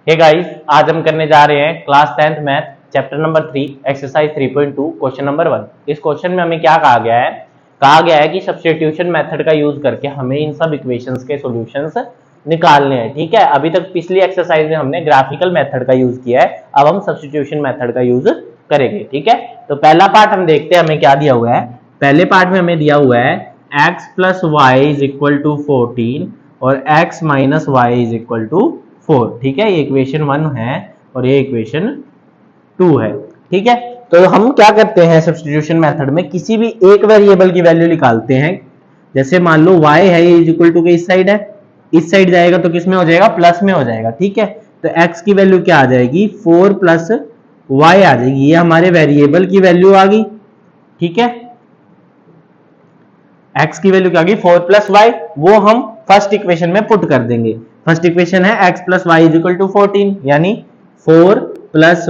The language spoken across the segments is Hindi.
हे गाइस, आज हम करने जा रहे हैं class 10th math chapter number 3 exercise 3.2 question number 1। इस क्वेश्चन में हमें क्या कहा गया है कि सब्स्टिट्यूशन मेथड का यूज करके हमें इन सब इक्वेशंस के सॉल्यूशंस निकालने हैं। ठीक है, अभी तक पिछली एक्सरसाइज में हमने ग्राफिकल मेथड का यूज किया है, अब हम सब्स्टिट्यूशन मेथड का यूज करेंगे। ठीक है, तो पहला पार्ट हम देखते हैं हमें क्या दिया हुआ है। पहले पार्ट में हमें दिया हुआ है x plus y is equal to 14 और x minus y is equal to 4। ठीक है, ये इक्वेशन 1 है और ये इक्वेशन 2 है। ठीक है, तो हम क्या करते हैं सब्स्टिट्यूशन मेथड में, किसी भी एक वेरिएबल की वैल्यू निकालते हैं। जैसे मान लो y है, ये इज इक्वल टू के इस साइड है, इस साइड जाएगा तो किस में हो जाएगा, प्लस में हो जाएगा। ठीक है, तो x की वैल्यू क्या आ जाएगी, 4 प्लस y आ जाएगी, ये हमारे वेरिएबल की वैल्यू आ गई। ठीक है, x की वैल्यू क्या आ गई, 4 प्लस y, वो हम फर्स्ट इक्वेशन में पुट कर देंगे। फर्स्ट इक्वेशन है x plus y is equal to 14, यानी 4 plus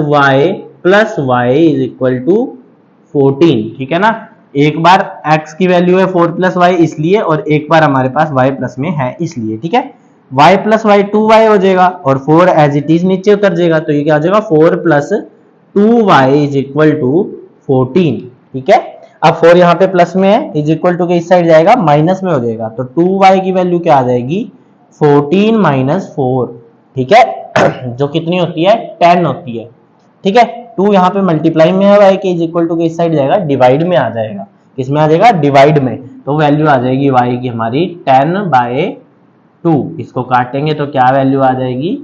y is equal to 14। ठीक है ना, एक बार x की वैल्यू है 4 प्लस वाई इसलिए, और एक बार हमारे पास y प्लस में है इसलिए। ठीक है, y प्लस वाई 2y हो जाएगा और 4 एज इट इज नीचे उतर जाएगा, तो ये क्या हो जाएगा, 4 plus 2y is equal to 14। ठीक है, अब 4 यहाँ पे प्लस में है, इज इक्वल टू के इस साइड जाएगा माइनस में हो जाएगा, तो 2y की वैल्यू क्या आ जाएगी, 14 माइनस 4। ठीक है, जो कितनी होती है, 10 होती है। ठीक है, 2 यहाँ पे मल्टीप्लाई में है y के, इज इक्वल टू के इस साइड जाएगा डिवाइड में आ जाएगा, किसमें आ जाएगा, डिवाइड में, तो वैल्यू आ जाएगी y की हमारी 10/2। इसको काटेंगे तो क्या वैल्यू आ जाएगी,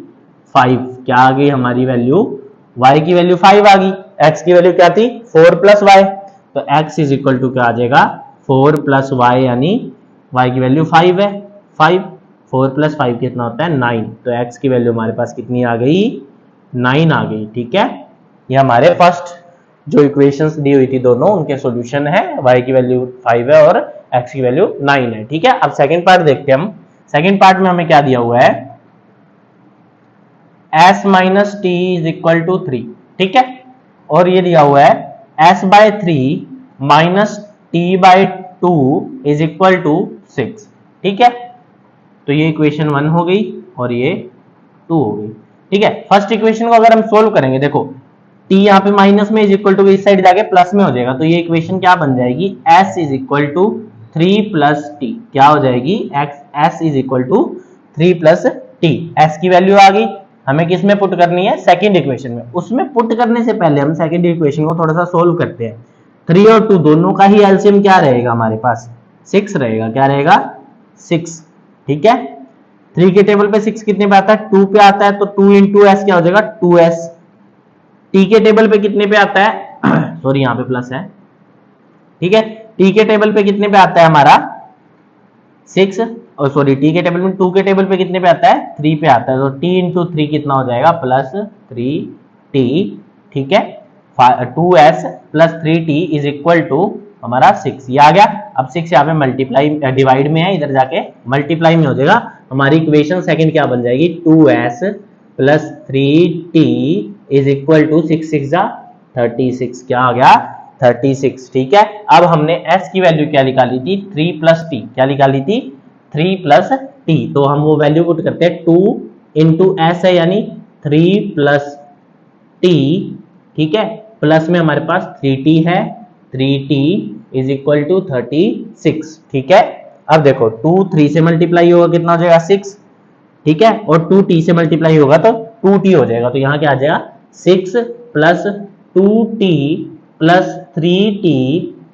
5। क्या आ गई हमारी वैल्यू, y की वैल्यू 5 आ गई, x की वैल्यू क्या थी, 4 प्लस वाई, तो x इज इक्वल टू क्या आ जाएगा, 4 प्लस वाई, यानी y की वैल्यू 5 है, 5, 4 प्लस 5 कितना होता है, 9, तो x की वैल्यू हमारे पास कितनी आ गई, 9 आ गई। ठीक है, ये हमारे फर्स्ट जो इक्वेशंस दी हुई थी दोनों, उनके सॉल्यूशन है, y की वैल्यू 5 है और x की वैल्यू 9 है। ठीक है, अब सेकंड पार्ट देखते हैं हम। सेकंड पार्ट में हमें क्या दिया हुआ है, s minus t is equal to 3। ठीक है, और ये दिया हुआ है s by 3 minus t by 2 is equal to 6। ठीक है, तो ये इक्वेशन 1 हो गई और ये 2 हो गई। ठीक है, फर्स्ट इक्वेशन को अगर हम सोल्व करेंगे, देखो t यहाँ पे माइनस में, इज इक्वल टू इस साइड जाके प्लस में हो जाएगा, तो ये इक्वेशन क्या बन जाएगी, s is equal to 3 plus t, क्या हो जाएगी, s is equal to 3 plus t. s की वैल्यू आ गई, हमें किस में पुट करनी है, सेकंड इक्वेशन में। उसमें पुट करने से पहले हम सेकंड इक्वेशन को थोड़ा सा सोल्व करते हैं। 3 और 2 दोनों का ही एलसीएम क्या रहेगा हमारे पास, 6 रहेगा, क्या रहेगा, 6। ठीक है, 3 के टेबल पे 6 कितने पे आता है, 2 पे आता है, तो 2 इंटू एस क्या हो जाएगा, 2s। t के टेबल पे कितने पे आता है सॉरी यहाँ पे प्लस है। ठीक है, t के टेबल पे कितने पे आता है हमारा 6, और सॉरी t के टेबल में 2 के टेबल पे कितने पे आता है, 3 पे आता है, तो t इंटू 3 कितना हो जाएगा, प्लस 3t। ठीक है, 2s plus 3t is equal to हमारा 6, ये आ गया। अब 6 यहाँ पे मल्टीप्लाई डिवाइड में है, इधर जाके मल्टीप्लाई में हो जाएगा, हमारी इक्वेशन सेकंड क्या बन जाएगी, 2s plus 3t is equal to 6 6 जा 36, क्या आ गया, 36। ठीक है, अब हमने s की वैल्यू क्या निकाली थी, 3 प्लस टी, क्या निकाली थी, 3 प्लस टी, तो हम वो वैल्यू पुट करते हैं, 2 इंटू एस है, यानी 3 प्लस टी। ठीक है, प्लस में हमारे पास 3t है, 3t इज इक्वल टू 36। ठीक है, अब देखो 2 3 से मल्टीप्लाई होगा, कितना हो जाएगा, 6। ठीक है, और 2t से मल्टीप्लाई होगा तो 2t हो जाएगा, तो यहाँ क्या आ जाएगा, 6 plus 2t plus 3t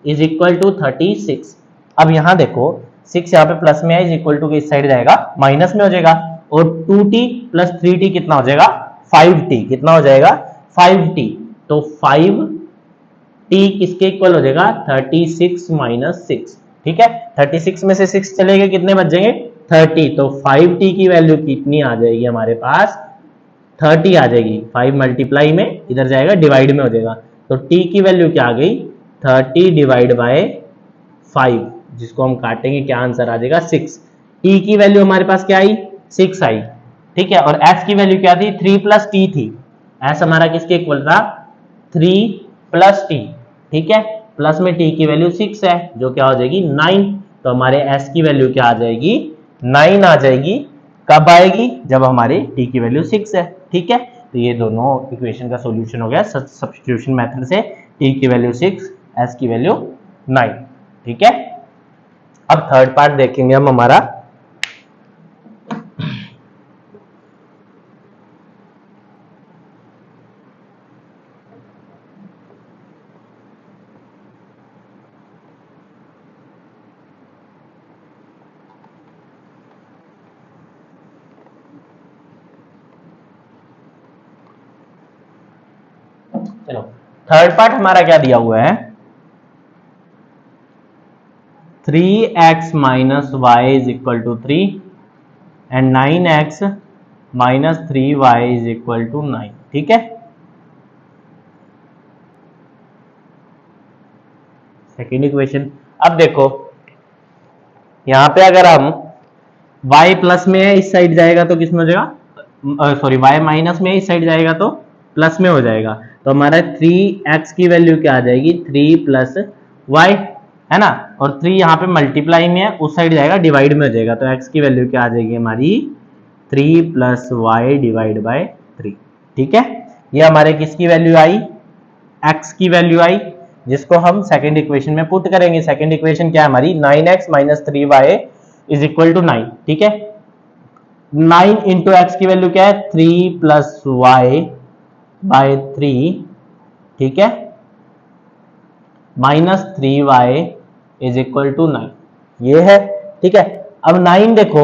is equal to 36। अब यहाँ देखो 6 यहाँ पे प्लस में है, इज इक्वल टू इस साइड जाएगा माइनस में हो जाएगा, और 2t प्लस 3t कितना हो जाएगा, 5t, कितना हो जाएगा, 5t, तो 5t किसके इक्वल हो जाएगा, 36 माइनस 6। ठीक है, 36 में से 6 चले गए, कितने बच जाएंगे, 30, तो 5t की वैल्यू कितनी आ जाएगी हमारे पास, 30 आ जाएगी। 5 मल्टीप्लाई में इधर जाएगा डिवाइड में हो जाएगा, तो t की वैल्यू क्या आ गई, 30 डिवाइड बाय 5, जिसको हम काटेंगे क्या आंसर आ जाएगा, 6। t की वैल्यू हमारे पास क्या आई, 6 आई। ठीक है, और s की वैल्यू क्या थी, 3 प्लस टी थी, s हमारा किसके इक्वल था, 3 प्लस टी। ठीक है, प्लस में t की वैल्यू 6 है, जो क्या हो जाएगी, 9, तो हमारे s की वैल्यू क्या आ जाएगी, 9 आ जाएगी। कब आएगी, जब हमारे t की वैल्यू 6 है। ठीक है, तो ये दोनों इक्वेशन का सॉल्यूशन हो गया सब्स्टिट्यूशन मेथड से। t की वैल्यू 6, s की वैल्यू 9। ठीक है, अब थर्ड पार्ट देखेंगे हम हमारा। चलो थर्ड पार्ट हमारा क्या दिया हुआ है, 3x minus y is equal to 3 and 9x minus 3y is equal to 9। ठीक है, सेकेंड इक्वेशन। अब देखो यहां पे अगर हम y प्लस में है इस साइड जाएगा तो किस में हो जाएगा, सॉरी y माइनस में इस साइड जाएगा तो प्लस में हो जाएगा। तो हमारा 3x की वैल्यू क्या आ जाएगी, 3 प्लस वाई, है ना, और 3 यहाँ पे मल्टीप्लाई में है, उस साइड जाएगा डिवाइड में हो जाएगा, तो x की वैल्यू क्या आ जाएगी हमारी 3 प्लस वाई डिवाइड बाय 3। ठीक है, ये हमारे किसकी वैल्यू आई, x की वैल्यू आई, जिसको हम सेकंड इक्वेशन में पुट करेंगे। सेकंड इक्वेशन क्या है हमारी, 9x minus 3y is equal to 9। ठीक है, 9 इंटू एक्स की वैल्यू क्या है, 3 प्लस वाई बाय 3। ठीक है, minus 3y is equal to 9, ये है। ठीक है, अब 9 देखो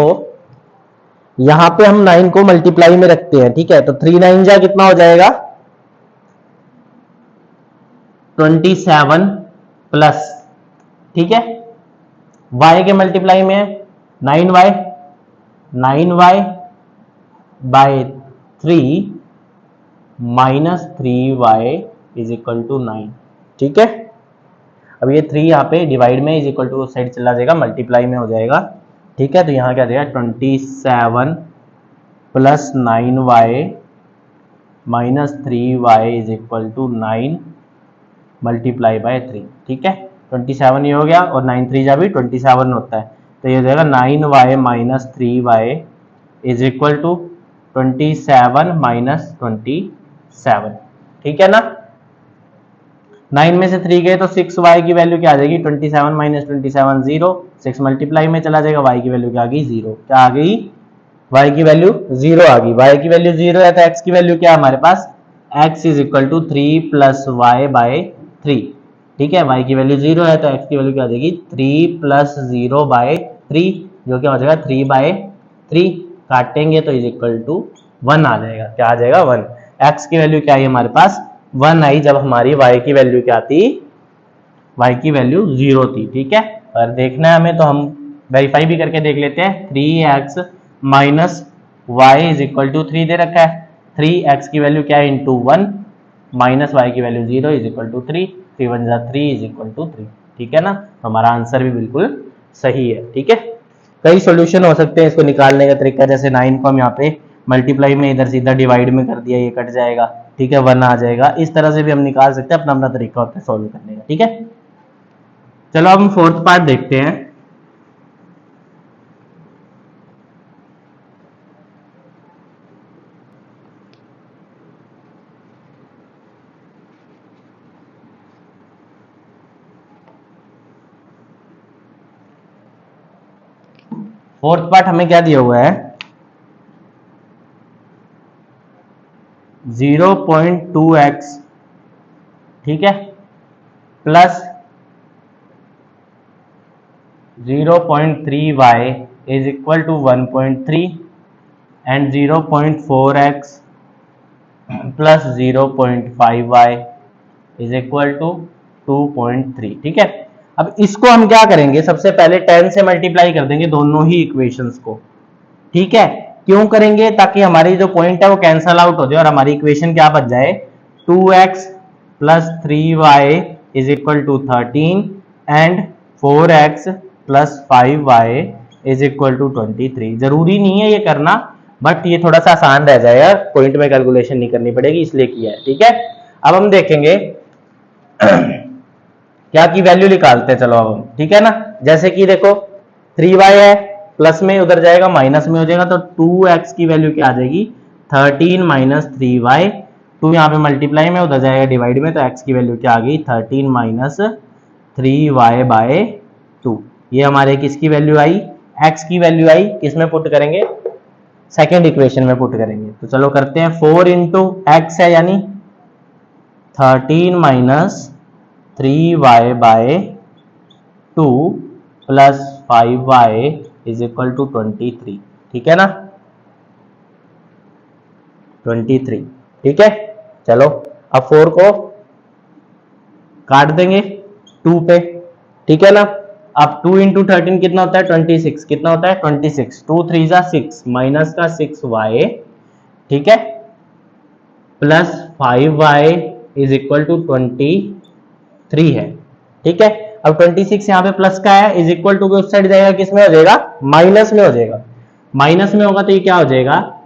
यहां पे हम 9 को मल्टीप्लाई में रखते हैं। ठीक है, तो 3 9 जा कितना हो जाएगा 27 प्लस, ठीक है, y के मल्टीप्लाई में है 9y, 9y by 3 minus 3y is equal to 9। ठीक है, अब ये 3 यहाँ पे डिवाइड में इज इक्वल टू उस साइड चला जाएगा, मल्टीप्लाई में हो जाएगा। ठीक है, तो यहाँ क्या जाएगा 27 plus 9y minus 3y is equal to 9 multiply by 3। ठीक है, 27 ये हो गया और 9 3 जा भी 27 होता है, तो ये हो जाएगा 9y minus 3y is equal to 27 minus 27। ठीक है ना, 9 में से 3 गए तो 6y की वैल्यू क्या आ जाएगी, 27 माइनस 27 0, 6 मल्टीप्लाई में चला जाएगा, y की वैल्यू क्या आ गई 0। क्या आ गई, y की वैल्यू 0 आ गई। y की वैल्यू 0 है तो x की वैल्यू क्या है हमारे पास, x is equal to 3 plus y by 3। ठीक है, y की वैल्यू 0 है तो x की वैल्यू क्या आ जाएगी 3 प्लस 0 बाय 3, जो क्या हो जाएगा 3 बाय 3, काटेंगे तो इज इक्वल टू 1 आ जाएगा। क्या आ जाएगा 1। x की वैल्यू क्या आई हमारे पास 1 आई, जब हमारी y की वैल्यू क्या थी, y की वैल्यू 0 थी। ठीक है, और देखना है हमें तो हम वेरीफाई भी करके देख लेते हैं। 3x minus y is equal to 3 दे रखा है, 3x की वैल्यू क्या है इंटू 1 माइनस वाई की value 0 is equal to 3, 3 1 3 is equal to 3। ठीक है ना, तो हमारा आंसर भी बिल्कुल सही है। ठीक है, कई सॉल्यूशन हो सकते हैं इसको निकालने का तरीका, जैसे 9 को हम यहाँ पे मल्टीप्लाई में इधर सीधा डिवाइड में कर दिया, ये कट जाएगा। ठीक है, 1 आ जाएगा, इस तरह से भी हम निकाल सकते हैं, अपना अपना तरीका होता है सॉल्व करने का। ठीक है, चलो अब हम फोर्थ पार्ट देखते हैं। फोर्थ पार्ट हमें क्या दिया हुआ है, 0.2x, ठीक है, plus 0.3y is equal to 1.3 and 0.4x plus 0.5y is equal to 2.3। ठीक है, अब इसको हम क्या करेंगे, सबसे पहले 10 से मल्टीप्लाई कर देंगे दोनों ही इक्वेशंस को। ठीक है, क्यों करेंगे, ताकि हमारी जो पॉइंट है वो कैंसल आउट हो जाए और हमारी इक्वेशन क्या बच जाए 2x plus 3y is equal to 13 and 4x plus 5y is equal to 23। जरूरी नहीं है ये करना, बट ये थोड़ा सा आसान रह जाएगा, पॉइंट में कैलकुलेशन नहीं करनी पड़ेगी, इसलिए किया है। ठीक है, अब हम देखेंगे क्या की वैल्यू निकालते हैं। चलो अब हम, ठीक है ना, जैसे कि देखो 3y है, प्लस में उधर जाएगा माइनस में हो जाएगा, तो 2x की वैल्यू क्या आ जाएगी 13 माइनस 3y, 2 यहाँ पे मल्टीप्लाई में, उधर जाएगा डिवाइड में, तो x की वैल्यू क्या आ गई 13 माइनस 3y बाय 2। ये हमारे किसकी वैल्यू आई, x की वैल्यू आई, किसमें पुट करेंगे, सेकेंड इक्वेशन में पुट करेंगे। तो चलो करते हैं, 4 इंटू एक्स है यानी 13 minus 3y by 2 plus 5y is equal to 23, ठीक है ना, 23, ठीक है। चलो अब 4 को काट देंगे 2 पे, ठीक है ना। अब 2 इंटू 13 कितना होता है 26, कितना होता है 26, 2 3 जा 6 माइनस का 6y, ठीक है, plus 5y is equal to 23 है, ठीक है। अब 26 यहाँ पे प्लस का है, इज इक्वल टू के उस साइड जाएगा, किस में हो जाएगा, माइनस में हो जाएगा। माइनस में होगा तो ये क्या हो जाएगा,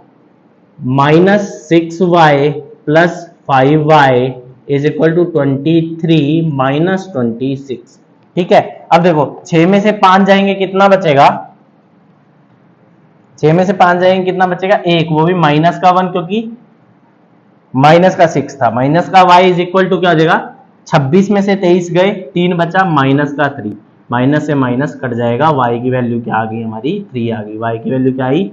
minus 6y plus 5y is equal to 23 minus 26, ठीक है। अब देखो 6 में से 5 जाएंगे कितना बचेगा, 6 में से 5 जाएंगे कितना बचेगा, 1, वो भी माइनस का 1, क्योंकि माइनस का 6 था, माइनस का y इज इक्वल टू क्या हो जाएगा, 26 में से 23 गए, 3 बचा, माइनस का 3, माइनस से माइनस कट जाएगा, y की वैल्यू क्या आ गई हमारी 3 आ गई, y की वैल्यू क्या आई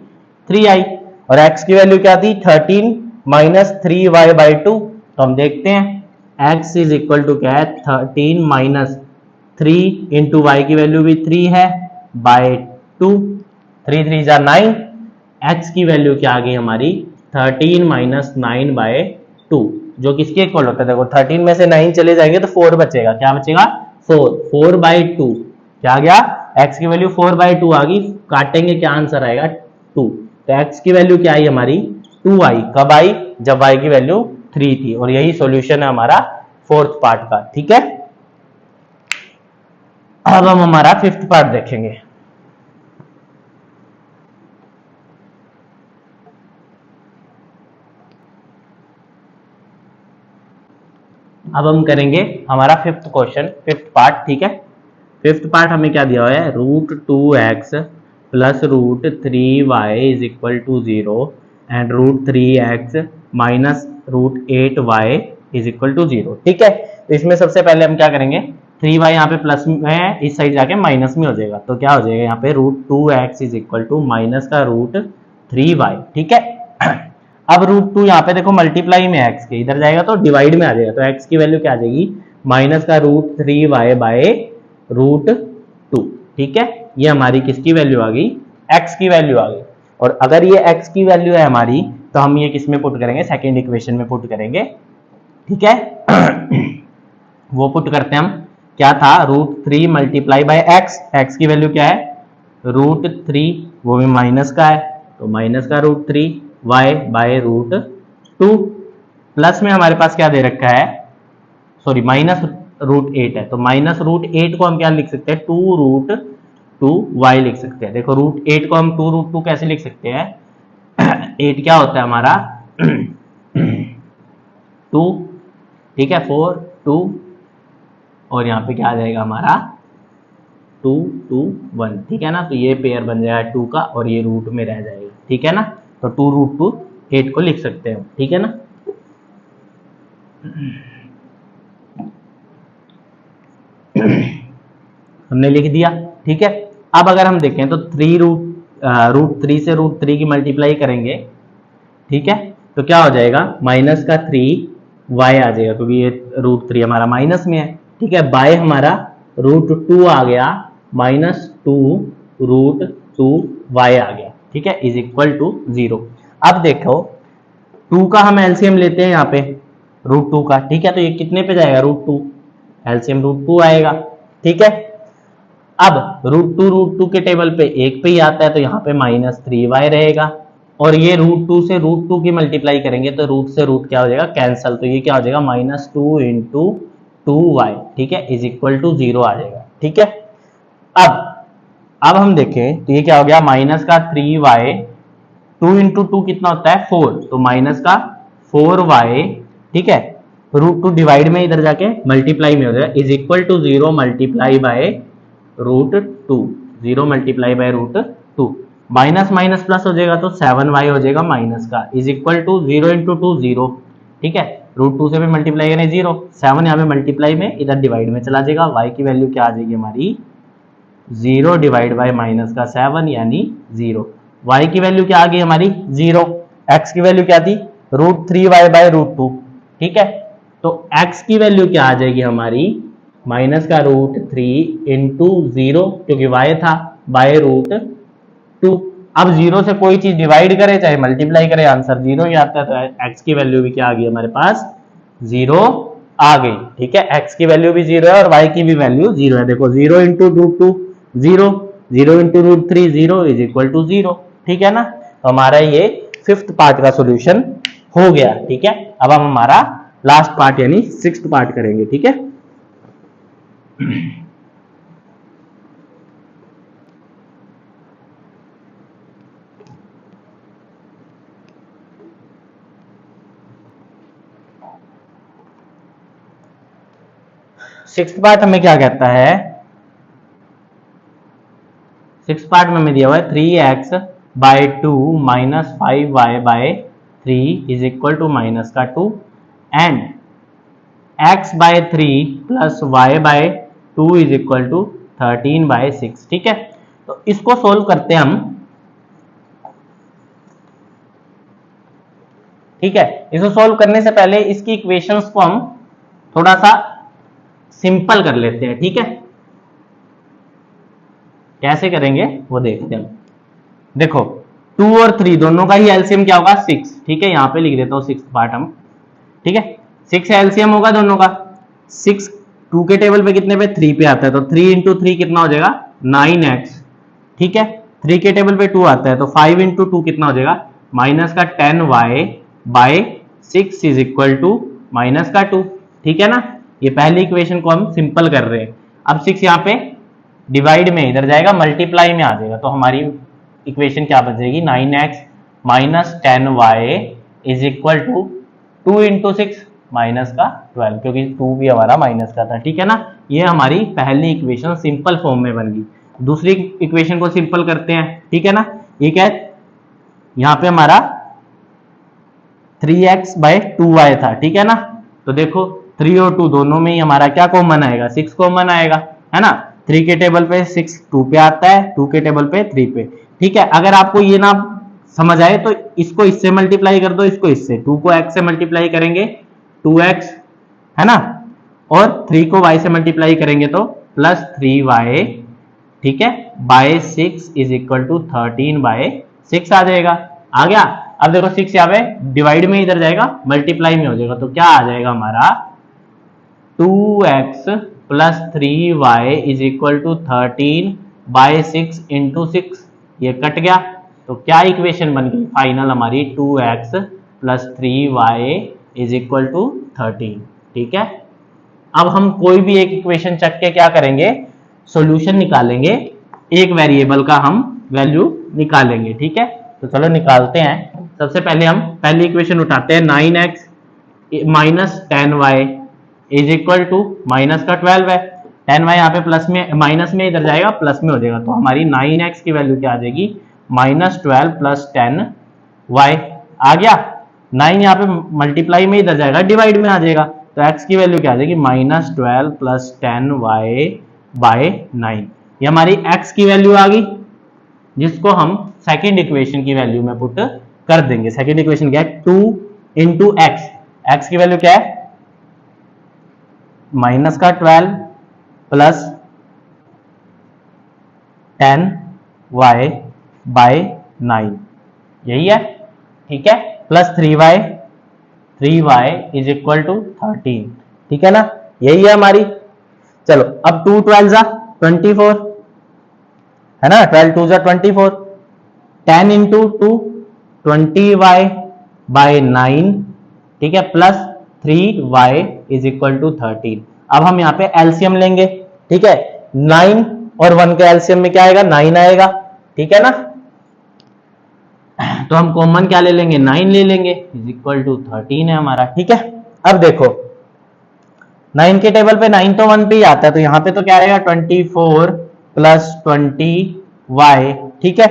3 आई, और x की वैल्यू क्या थी 13 माइनस 3y बाई 2। तो हम देखते हैं x इज इक्वल टू क्या है 13 माइनस 3 इंटू वाई की वैल्यू भी 3 है बाय 2, 3 3 जा 9, x की वैल्यू क्या आ गई हमारी 13 माइनस 9 बाय 2, जो किसके इक्वल होता है, देखो 13 में से 9 चले जाएंगे तो 4 बचेगा, क्या बचेगा 4 बाई 2, क्या आ गया x की वैल्यू 4 बाई 2 आ गई, काटेंगे क्या आंसर आएगा 2। तो x की वैल्यू क्या आई हमारी 2 आई, कब आई, जब y की वैल्यू 3 थी, और यही सॉल्यूशन है हमारा 4th पार्ट का, ठीक है। अब हम हमारा 5th पार्ट देखेंगे। अब हम करेंगे हमारा 5th क्वेश्चन, 5th पार्ट, ठीक है। 5th पार्ट हमें क्या दिया हुआ है, √2x plus √3y is equal to 0 and √3x minus √8y is equal to 0, ठीक है। तो इसमें सबसे पहले हम क्या करेंगे, 3y यहाँ पे प्लस में है, इस साइड जाके माइनस में हो जाएगा, तो क्या हो जाएगा यहाँ पे √2x is equal to minus का √3y, ठीक है। अब √2 यहाँ पे देखो मल्टीप्लाई में x के, इधर जाएगा तो डिवाइड में आ जाएगा, तो x की वैल्यू क्या आ जाएगी माइनस का √3y बाय √2, ठीक है। ये हमारी किसकी वैल्यू आ गई, x की वैल्यू आ गई। और अगर ये x की वैल्यू है हमारी, तो हम ये किस में पुट करेंगे, सेकेंड इक्वेशन में पुट करेंगे, ठीक है। वो पुट करते हैं हम, क्या था √3 मल्टीप्लाई बाय x की वैल्यू क्या है √3, वो भी माइनस का है, तो माइनस का √3 y बाय √2, प्लस में हमारे पास क्या दे रखा है, सॉरी माइनस √8 है, तो माइनस √8 को हम क्या लिख सकते हैं 2√2y लिख सकते हैं। देखो √8 को हम 2√2 कैसे लिख सकते हैं, 8 क्या होता है हमारा 2, ठीक है, 4 2, और यहाँ पे क्या आ जाएगा हमारा 2 2 1, ठीक है ना। तो ये पेयर बन जाएगा 2 का, और ये रूट में रह जाएगा, ठीक है ना। तो 2√2 8 को लिख सकते हैं, ठीक है ना। हमने लिख दिया, ठीक है। अब अगर हम देखें तो √3 से √3 की मल्टीप्लाई करेंगे, ठीक है, तो क्या हो जाएगा माइनस का 3y आ जाएगा, क्योंकि ये √3 हमारा माइनस में है, ठीक है, बाय हमारा √2 आ गया माइनस 2√2y आ गया, ठीक है, इज इक्वल टू 0। अब देखो 2 का हम एलसीएम लेते हैं यहाँ पे √2 का, ठीक है, तो ये कितने पे जाएगा √2, एलसीएम √2 आएगा, ठीक है। अब √2 के टेबल पे 1 पे ही आता है, तो यहाँ पे माइनस 3y रहेगा, और ये √2 से √2 की मल्टीप्लाई करेंगे तो रूट से रूट क्या हो जाएगा कैंसल, तो ये क्या हो जाएगा माइनस 2 इंटू 2y, ठीक है, इज इक्वल टू 0 आ जाएगा, ठीक है। अब हम देखें तो ये क्या हो गया माइनस का 3y, 2 इंटू 2 कितना होता है 4, तो माइनस का 4y, ठीक है, √2 डिवाइड में इधर जाके मल्टीप्लाई में हो जाएगा, is equal to 0 multiply by √2, 0 multiply by √2। Minus minus plus हो जाएगा तो 7y हो जाएगा माइनस का, इज इक्वल टू 0 इंटू 2 0, ठीक है, √2 से भी मल्टीप्लाई करें 0, 7 यहाँ पे मल्टीप्लाई में इधर डिवाइड में चला जाएगा, y की वैल्यू क्या आ जाएगी हमारी 0 डिवाइड बाय माइनस का 7 यानी 0, y की वैल्यू क्या आ गई हमारी 0, x की वैल्यू क्या थी √3y बाय √2, ठीक है, तो x की वैल्यू क्या आ जाएगी हमारी माइनस का √3 इंटू 0 क्योंकि y था बाय √2, अब 0 से कोई चीज डिवाइड करे चाहे मल्टीप्लाई करे आंसर 0 ही आता है, तो x की वैल्यू भी क्या आ गई हमारे पास 0 आ गई, ठीक है, x की वैल्यू भी 0 है और y की भी वैल्यू 0 है, देखो 0 into √2 0, 0 into √3 0 is equal to 0, ठीक है ना, तो हमारा ये 5th पार्ट का सॉल्यूशन हो गया, ठीक है, अब हम हमारा लास्ट पार्ट यानी 6th पार्ट करेंगे, ठीक है। सिक्स्थ पार्ट हमें क्या कहता है, सिक्स पार्ट में हमें दिया हुआ है 3x by 2 minus 5y by 3 is equal to minus का 2 and x by 3 plus y by 2 is equal to 13 by 6, ठीक है, तो इसको सोल्व करते हैं हम, ठीक है, इसको सोल्व करने से पहले इसकी इक्वेशंस को हम थोड़ा सा सिंपल कर लेते हैं, ठीक है, कैसे करेंगे वो देखते हैं। देखो 2 और 3 दोनों का ही एलसीएम क्या होगा 6, ठीक है, यहां पे लिख देता हूं 6th पार्ट हम, ठीक है, 6 एलसीएम होगा दोनों का, 6 2 के टेबल पे कितने पे 3 पे आता है, तो 3 इंटू 3 कितना हो जाएगा 9x, ठीक है, 3 के टेबल पे 2 आता है तो 5 इंटू 2 कितना हो जाएगा माइनस का 10y by 6 is equal to minus का 2, ठीक है ना, ये पहली इक्वेशन को हम सिंपल कर रहे हैं, अब 6 यहाँ पे डिवाइड में इधर जाएगा मल्टीप्लाई में आ जाएगा, तो हमारी इक्वेशन क्या बचेगी 9x minus 10y is equal to 2 into 6 minus का 12, क्योंकि 2 भी हमारा माइनस का था, ठीक है ना, ये हमारी पहली इक्वेशन सिंपल फॉर्म में बन गई। दूसरी इक्वेशन को सिंपल करते हैं, ठीक है ना, ये क्या है यहाँ पे हमारा 3x बाय 2y था, ठीक है ना, तो देखो 3 और 2 दोनों में ही हमारा क्या कॉमन आएगा 6 कॉमन आएगा, है ना, 3 के टेबल पे 6 2 पे आता है, 2 के टेबल पे 3 पे, ठीक है, अगर आपको ये ना समझ आए तो इसको इससे मल्टीप्लाई कर दो, इसको इससे, 2 को x से मल्टीप्लाई करेंगे 2x, है ना, और 3 को y से मल्टीप्लाई करेंगे तो प्लस 3y, ठीक है, by 6 is equal to 13 by 6 आ जाएगा, आ गया। अब देखो 6 यहाँ पे डिवाइड में इधर जाएगा मल्टीप्लाई में हो जाएगा, तो क्या आ जाएगा हमारा 2x plus 3y is equal to 13 by 6 into 6, ये कट गया, तो क्या इक्वेशन बन गई फाइनल हमारी 2x plus 3y is equal to 13, ठीक है। अब हम कोई भी एक इक्वेशन चक के क्या करेंगे सॉल्यूशन निकालेंगे, एक वेरिएबल का हम वैल्यू निकालेंगे, ठीक है, तो चलो निकालते हैं। सबसे पहले हम पहली इक्वेशन उठाते हैं 9x minus 10y is equal to minus का 12 है, 10y यहाँ पे प्लस में माइनस में इधर जाएगा प्लस में हो जाएगा, तो हमारी 9x की वैल्यू क्या आ जाएगी माइनस 12 प्लस 10y आ गया, 9 यहाँ पे मल्टीप्लाई में इधर जाएगा डिवाइड में आ जाएगा, तो x की वैल्यू क्या आ जाएगी माइनस 12 प्लस 10y बाय 9, ये हमारी x की वैल्यू आ गई, जिसको हम सेकेंड इक्वेशन की वैल्यू में पुट कर देंगे। सेकेंड इक्वेशन क्या है 2 इंटू एक्स, एक्स की वैल्यू क्या है माइनस का 12 प्लस 10y बाय 9, यही है, ठीक है, plus 3y is equal to 13, ठीक है ना, यही है हमारी। चलो अब 2 12 जा 24 है ना, 12 2 जा 24, 10 इंटू 2 20y बाय 9, ठीक है, plus 3y is equal to 13। अब हम यहाँ पे एलसीएम लेंगे, ठीक है, 9 और 1 के एलसीएम में क्या आएगा 9 आएगा, ठीक है ना, तो हम कॉमन क्या ले लेंगे 9 ले लेंगे, इज इक्वल टू 13 है हमारा, ठीक है। अब देखो 9 के टेबल पे 9 तो 1 पे ही आता है, तो यहाँ पे तो क्या आएगा 24 प्लस 20y, ठीक है,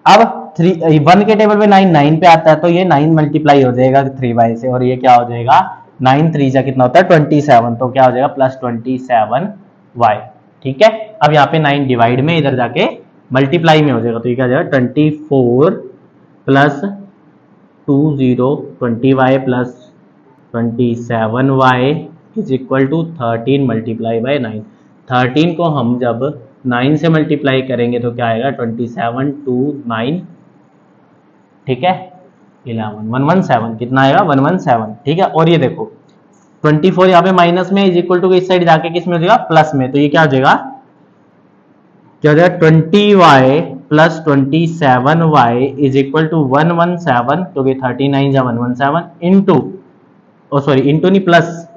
अब 1 के टेबल पे 9 पे आता है, तो ये 9 मल्टीप्लाई हो जाएगा 3y से, और ये क्या हो जाएगा 9 3 जा कितना होता है 27, तो क्या हो जाएगा +27y। ठीक है, अब यहाँ पे 9 डिवाइड में, इधर जाके मल्टीप्लाई में हो जाएगा, तो ये क्या हो जाएगा 24 plus 20y plus 27y is equal to 13 multiply by 9। 13 को हम जब 9 से मल्टीप्लाई करेंगे तो क्या आएगा 27 2 9, ठीक है 11 117, कितना आएगा 117। ठीक है, और ये देखो 24 यहाँ पे माइनस में इज इक्वल टू इस साइड जाके किस में हो जाएगा प्लस में, तो ये क्या हो जाएगा 20y plus 27y is equal to 117, क्योंकि 39 जा 117 इंटू, ओ सॉरी इंटू नहीं प्लस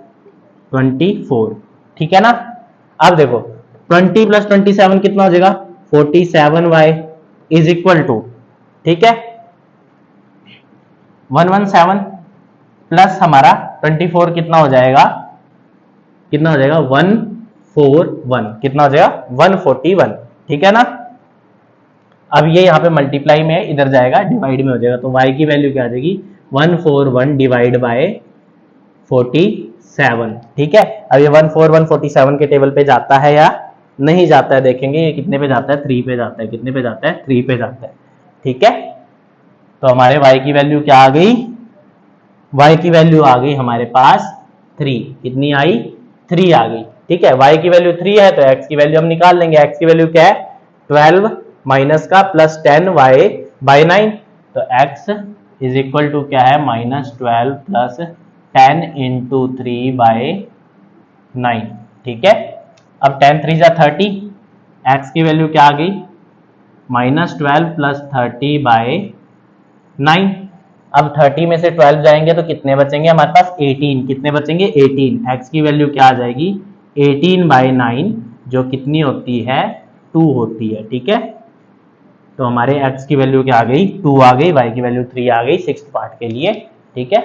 24। ठीक है ना, अब देखो 20 प्लस 27 कितना हो जाएगा 47y इज इक्वल टू, ठीक है 117 प्लस हमारा 24 कितना हो जाएगा 141, कितना हो जाएगा 141। ठीक है ना, अब ये यहाँ पे मल्टीप्लाई में है, इधर जाएगा डिवाइड में हो जाएगा, तो y की वैल्यू क्या आ जाएगी 141 डिवाइड बाय 47। ठीक है, अब ये 141 47 के टेबल पे जाता है या नहीं जाता है, देखेंगे ये कितने पे जाता है 3 पे जाता है, कितने पे जाता है 3 पे जाता है। ठीक है, तो हमारे y की वैल्यू क्या आ गई, y की वैल्यू आ गई हमारे पास 3, कितनी आई 3 आ गई। ठीक है, y की वैल्यू 3 है तो x की वैल्यू हम निकाल लेंगे, x की वैल्यू क्या है 12 माइनस का प्लस 10y बाई 9, तो x इज इक्वल टू क्या है -12 प्लस 10 इंटू 3 बाई 9। ठीक है, अब 10 3 जा 30, x की वैल्यू क्या आ गई -12 प्लस 30 बाई 9। अब 30 में से 12 जाएंगे तो कितने बचेंगे हमारे पास 18, कितने बचेंगे 18, x की वैल्यू क्या आ जाएगी 18 बाई 9, जो कितनी होती है 2 होती है। ठीक है, तो हमारे x की वैल्यू क्या आ गई 2 आ गई, y की वैल्यू 3 आ गई 6th पार्ट के लिए। ठीक है।